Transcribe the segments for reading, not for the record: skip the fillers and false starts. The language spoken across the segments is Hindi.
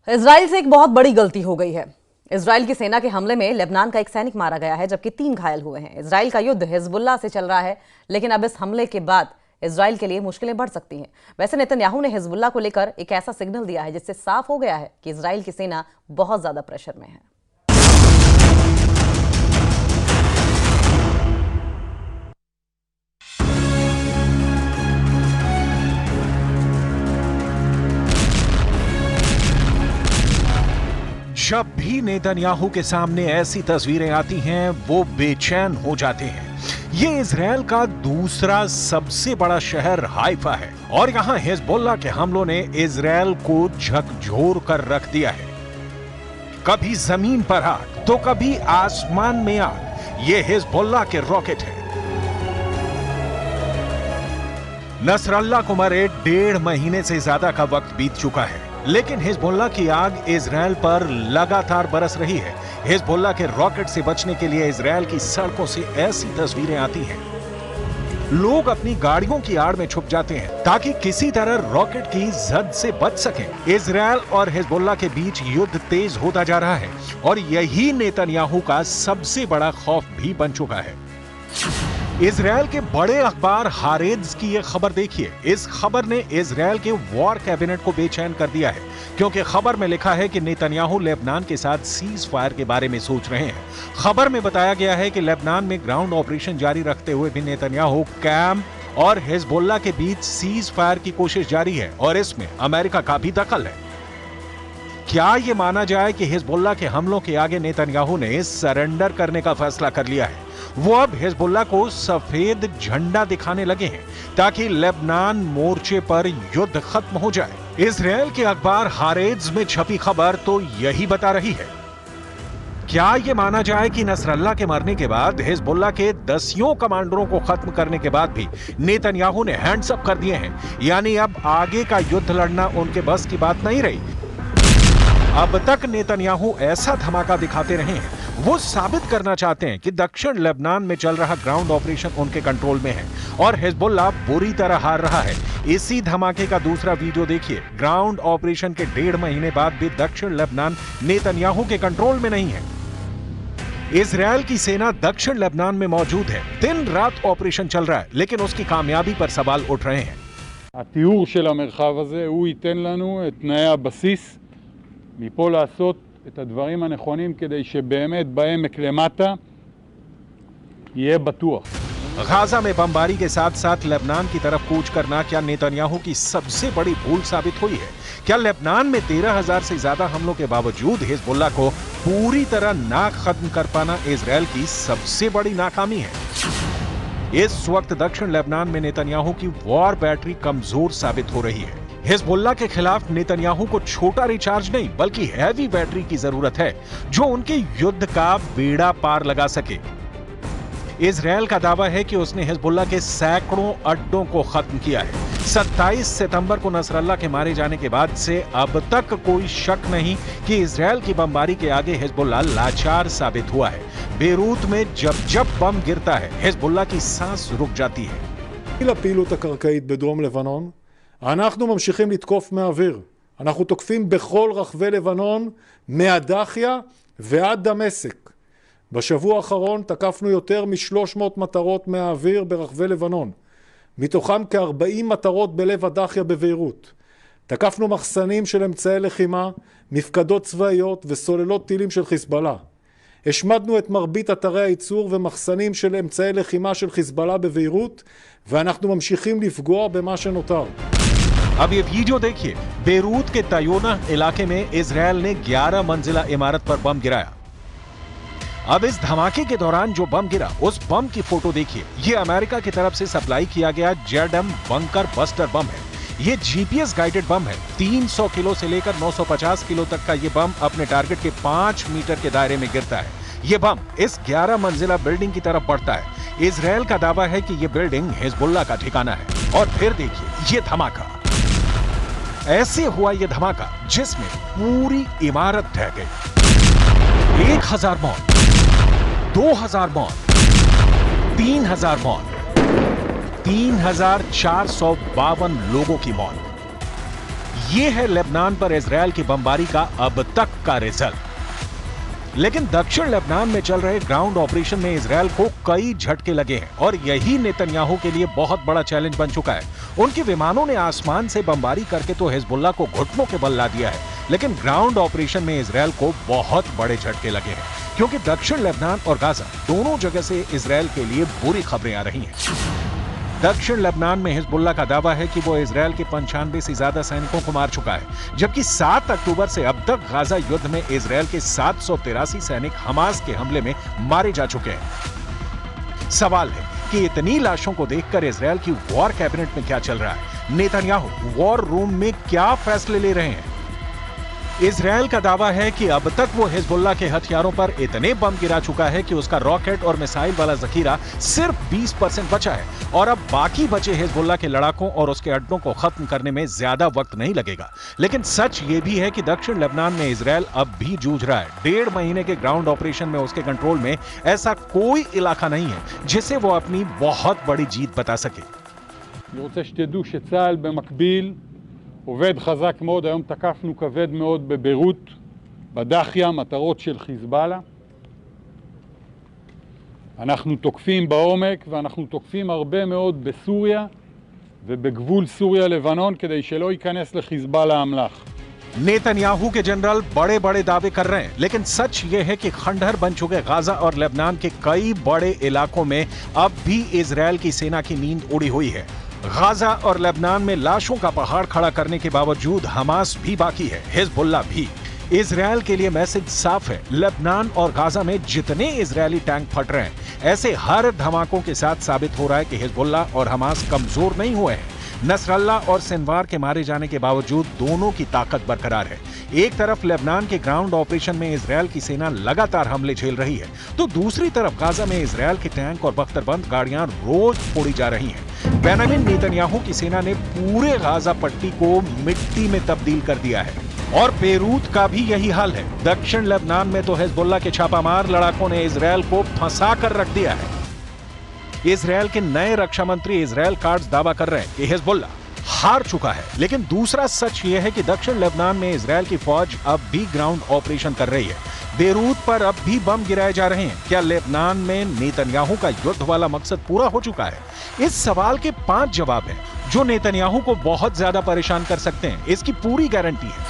इजराइल से एक बहुत बड़ी गलती हो गई है। इजराइल की सेना के हमले में लेबनान का एक सैनिक मारा गया है, जबकि 3 घायल हुए हैं। इजराइल का युद्ध हिजबुल्लाह से चल रहा है, लेकिन अब इस हमले के बाद इजराइल के लिए मुश्किलें बढ़ सकती हैं। वैसे नेतन्याहू ने हिजबुल्लाह को लेकर एक ऐसा सिग्नल दिया है जिससे साफ हो गया है कि इजराइल की सेना बहुत ज्यादा प्रेशर में है। जब भी नेतन्याहू के सामने ऐसी तस्वीरें आती हैं, वो बेचैन हो जाते हैं। ये इजराइल का दूसरा सबसे बड़ा शहर हाइफा है और यहाँ हिजबुल्लाह के हमलों ने इजराइल को झकझोर कर रख दिया है। कभी जमीन पर आग तो कभी आसमान में आग। ये हिजबुल्लाह के रॉकेट है। नसरल्लाह को मरे 1.5 महीने से ज्यादा का वक्त बीत चुका है, लेकिन हिजबुल्लाह की आग इजराइल पर लगातार बरस रही है। हिजबुल्लाह के रॉकेट से बचने के लिए इजराइल की सड़कों से ऐसी तस्वीरें आती हैं। लोग अपनी गाड़ियों की आड़ में छुप जाते हैं ताकि किसी तरह रॉकेट की जद से बच सकें। इजराइल और हिजबुल्लाह के बीच युद्ध तेज होता जा रहा है और यही नेतन्याहू का सबसे बड़ा खौफ भी बन चुका है। इजराइल के बड़े अखबार हारेट्ज की यह खबर देखिए। इस खबर ने इजराइल के वॉर कैबिनेट को बेचैन कर दिया है, क्योंकि खबर में लिखा है कि नेतन्याहू लेबनान के साथ सीज फायर के बारे में सोच रहे हैं। खबर में बताया गया है कि लेबनान में ग्राउंड ऑपरेशन जारी रखते हुए भी नेतन्याहू कैम्प और हिजबुल्लाह के बीच सीज फायर की कोशिश जारी है और इसमें अमेरिका का भी दखल है। क्या यह माना जाए कि हिजबुल्लाह के हमलों के आगे नेतन्याहू ने सरेंडर करने का फैसला कर लिया है। वो अब हिजबुल्लाह को सफेद झंडा दिखाने लगे हैं ताकि लेबनान मोर्चे पर युद्ध खत्म हो जाए। इजराइल के अखबार हारेट्ज में छपी खबर तो यही बता रही है। क्या यह माना जाए कि नसरल्लाह के मरने के बाद हिजबुल्लाह के 10 कमांडरों को खत्म करने के बाद भी नेतन्याहू ने हैंड्स अप कर दिए हैं, यानी अब आगे का युद्ध लड़ना उनके बस की बात नहीं रही। अब तक नेतन्याहू ऐसा धमाका दिखाते रहे हैं। वो साबित करना चाहते हैं कि दक्षिण लेबनान में चल रहा ग्राउंड ऑपरेशन उनके कंट्रोल में है और हिजबुल्लाह बुरी तरह हार रहा है। इसी धमाके का दूसरा वीडियो देखिए। ग्राउंड ऑपरेशन के 1.5 महीने बाद भी दक्षिण लेबनान नेतन्याहू के कंट्रोल में नहीं है। इजराइल की सेना दक्षिण लेबनान में मौजूद है। दिन रात ऑपरेशन चल रहा है, लेकिन उसकी कामयाबी पर सवाल उठ रहे हैं। התיאור של המרחב הזה הוא ייתן לנו את תנאי הבסיס מפה לעשות את הדברים הנכונים כדי שבאמת בעמק למטה יהיה בטוח। गाजा में बमबारी के साथ साथ लेबनान की तरफ कूच करना क्या नेतन्याहू की सबसे बड़ी भूल साबित हुई है? क्या लेबनान में 13,000 से ज्यादा हमलों के बावजूद हिजबुल्लाह को पूरी तरह ना खत्म कर पाना इजराइल की सबसे बड़ी नाकामी है? इस वक्त दक्षिण लेबनान में नेतन्याहू की वॉर बैटरी कमजोर साबित हो रही है। हिजबुल्लाह के खिलाफ नेतन्याहू को छोटा रिचार्ज नहीं बल्कि हैवी बैटरी की जरूरत है, जो उनके युद्ध का बेड़ा पार लगा सके। इजराइल का दावा है कि उसने हिजबुल्लाह के सैकड़ों अड्डों को खत्म किया है। 27 सितंबर को नसरल्लाह के मारे जाने के बाद से अब तक कोई शक नहीं कि इजराइल की बमबारी के आगे हिजबुल्लाह लाचार साबित हुआ है। बेरूत में जब जब बम गिरता है, हिजबुल्लाह की सांस रुक जाती है। לפעילות הקרקעית בדרום לבנון, אנחנו ממשיכים לתקוף מהאוויר. אנחנו תוקפים בכל רחבי לבנון, מהדחיה ועד דמשק. בשבוע האחרון תקפנו יותר מ-300 מטרות מהאוויר ברחבי לבנון. מתוכם כ-40 מטרות בלב הדחיה בביירות. תקפנו מחסנים של אמצעי לחימה, מפקדות צבאיות וסוללות טילים של חיזבאללה. השמדנו את מרבית אתרי הייצור ומחסנים של אמצעי לחימה של חיזבאללה בביירות, ואנחנו ממשיכים לפגוע במה שנותר. अब ये वीडियो देखिए। बेरूत के तयोना इलाके में इजराइल ने 11 मंजिला इमारत पर बम गिराया। अब इस धमाके के दौरान जो बम गिरा, उस बम की फोटो देखिए। ये अमेरिका की तरफ से सप्लाई किया गया जेडएम बंकर बस्टर बम है। ये जीपीएस गाइडेड बम है। 300 किलो से लेकर 950 किलो तक का ये बम अपने टारगेट के 5 मीटर के दायरे में गिरता है। ये बम इस 11 मंजिला बिल्डिंग की तरफ बढ़ता है। इजराइल का दावा है कि ये बिल्डिंग हिजबुल्लाह का ठिकाना है। और फिर देखिए ये धमाका। ऐसे हुआ ये धमाका जिसमें पूरी इमारत ढह गई। 1000 मौत, 2000 मौत, 3000 मौत, 3452 लोगों की मौत। ये है लेबनान पर इजरायल की बमबारी का अब तक का रिजल्ट। लेकिन दक्षिण लेबनान में चल रहे ग्राउंड ऑपरेशन में इजरायल को कई झटके लगे हैं और यही नेतन्याहू के लिए बहुत बड़ा चैलेंज बन चुका है। उनके विमानों ने आसमान से बमबारी करके तो हिजबुल्लाह को घुटनों के बल ला दिया है, लेकिन ग्राउंड ऑपरेशन में इजरायल को बहुत बड़े झटके लगे हैं, क्योंकि दक्षिण लेबनान और गाजा दोनों जगह से इजरायल के लिए बुरी खबरें आ रही हैं। दक्षिण लेबनान में हिजबुल्लाह का दावा है कि वो इजरायल के 95 से ज्यादा सैनिकों को मार चुका है, जबकि 7 अक्टूबर से अब तक गाजा युद्ध में इजरायल के 783 सैनिक हमास के हमले में मारे जा चुके हैं। सवाल है कि इतनी लाशों को देखकर इजरायल की वॉर कैबिनेट में क्या चल रहा है? नेतन्याहू वॉर रूम में क्या फैसले ले रहे हैं? इजरायल का दावा है कि अब तक वो हिजबुल्लाह के हथियारों पर इतने बम गिरा चुका है कि उसका रॉकेट और मिसाइल वाला जखीरा सिर्फ 20% बचा है और अब बाकी बचे हिजबुल्लाह के लड़ाकों और उसके अड्डों को खत्म करने में ज्यादा वक्त नहीं लगेगा। लेकिन सच ये भी है कि दक्षिण लेबनान में इजरायल अब भी जूझ रहा है। 1.5 महीने के ग्राउंड ऑपरेशन में उसके कंट्रोल में ऐसा कोई इलाका नहीं है जिसे वो अपनी बहुत बड़ी जीत बता सके। אני רוצה שתדעו שצה"ל במקביל עובד חזק מאוד. היום תקפנו כבד מאוד בביירות, בדחיה, מטרות של חיזבאללה. אנחנו תוקפים בעומק ואנחנו תוקפים הרבה מאוד בסוריה ובגבול סוריה-לבנון כדי שלא ייכנס לחיזבאללה אמל"ח. नेतन्याहू के जनरल बड़े बड़े दावे कर रहे हैं, लेकिन सच ये है कि खंडहर बन चुके गाजा और लेबनान के कई बड़े इलाकों में अब भी इजरायल की सेना की नींद उड़ी हुई है। गाजा और लेबनान में लाशों का पहाड़ खड़ा करने के बावजूद हमास भी बाकी है, हिजबुल्लाह भी। इजरायल के लिए मैसेज साफ है, लेबनान और गाजा में जितने इजरायली टैंक फट रहे हैं, ऐसे हर धमाकों के साथ साबित हो रहा है कि हिजबुल्लाह और हमास कमजोर नहीं हुए हैं। नसरल्ला और सिनवार के मारे जाने के बावजूद दोनों की ताकत बरकरार है। एक तरफ लेबनान के ग्राउंड ऑपरेशन में इजरायल की सेना लगातार हमले झेल रही है, तो दूसरी तरफ गाजा में इजरायल के टैंक और बख्तरबंद गाड़ियां रोज फोड़ी जा रही हैं। बेंजामिन नेतन्याहू की सेना ने पूरे गाजा पट्टी को मिट्टी में तब्दील कर दिया है और बेरूत का भी यही हाल है। दक्षिण लेबनान में तो हिजबुल्लाह के छापामार लड़ाकों ने इजरायल को फंसा कर रख दिया है। इजरायल के नए रक्षा मंत्री इजरायल काट्ज दावा कर रहे हैं कि हिजबुल्लाह हार चुका है, लेकिन दूसरा सच यह है कि दक्षिण लेबनान में इजरायल की फौज अब भी ग्राउंड ऑपरेशन कर रही है। बेरूत पर अब भी बम गिराए जा रहे हैं। क्या लेबनान में नेतन्याहू का युद्ध वाला मकसद पूरा हो चुका है? इस सवाल के 5 जवाब हैं जो नेतन्याहू को बहुत ज्यादा परेशान कर सकते हैं। इसकी पूरी गारंटी है।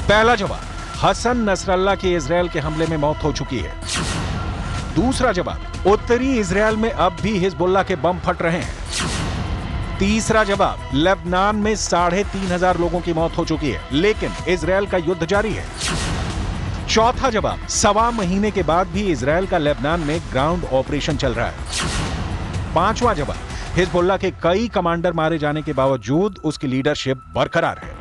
पहला जवाब, हसन नसरल्ला की इजरायल के हमले में मौत हो चुकी है। दूसरा जवाब, उत्तरी इजरायल में अब भी हिजबुल्लाह के बम फट रहे हैं। तीसरा जवाब, लेबनान में 3500 लोगों की मौत हो चुकी है, लेकिन इजरायल का युद्ध जारी है। चौथा जवाब, 1.25 महीने के बाद भी इजरायल का लेबनान में ग्राउंड ऑपरेशन चल रहा है। पांचवा जवाब, हिजबुल्लाह के कई कमांडर मारे जाने के बावजूद उसकी लीडरशिप बरकरार है।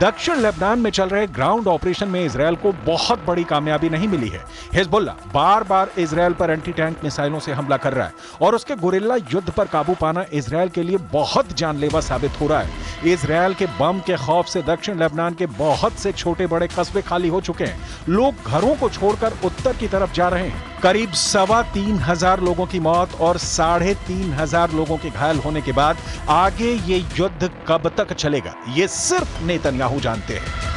दक्षिण लेबनान में चल रहे ग्राउंड ऑपरेशन में इजरायल को बहुत बड़ी कामयाबी नहीं मिली है। हिजबुल्लाह बार बार इजरायल पर एंटी टैंक मिसाइलों से हमला कर रहा है और उसके गुरिल्ला युद्ध पर काबू पाना इजरायल के लिए बहुत जानलेवा साबित हो रहा है। इजरायल के बम के खौफ से दक्षिण लेबनान के बहुत से छोटे बड़े कस्बे खाली हो चुके हैं। लोग घरों को छोड़कर उत्तर की तरफ जा रहे हैं। करीब 3,2500 लोगों की मौत और 3,500 लोगों के घायल होने के बाद आगे ये युद्ध कब तक चलेगा, ये सिर्फ नेतन्याहू जानते हैं।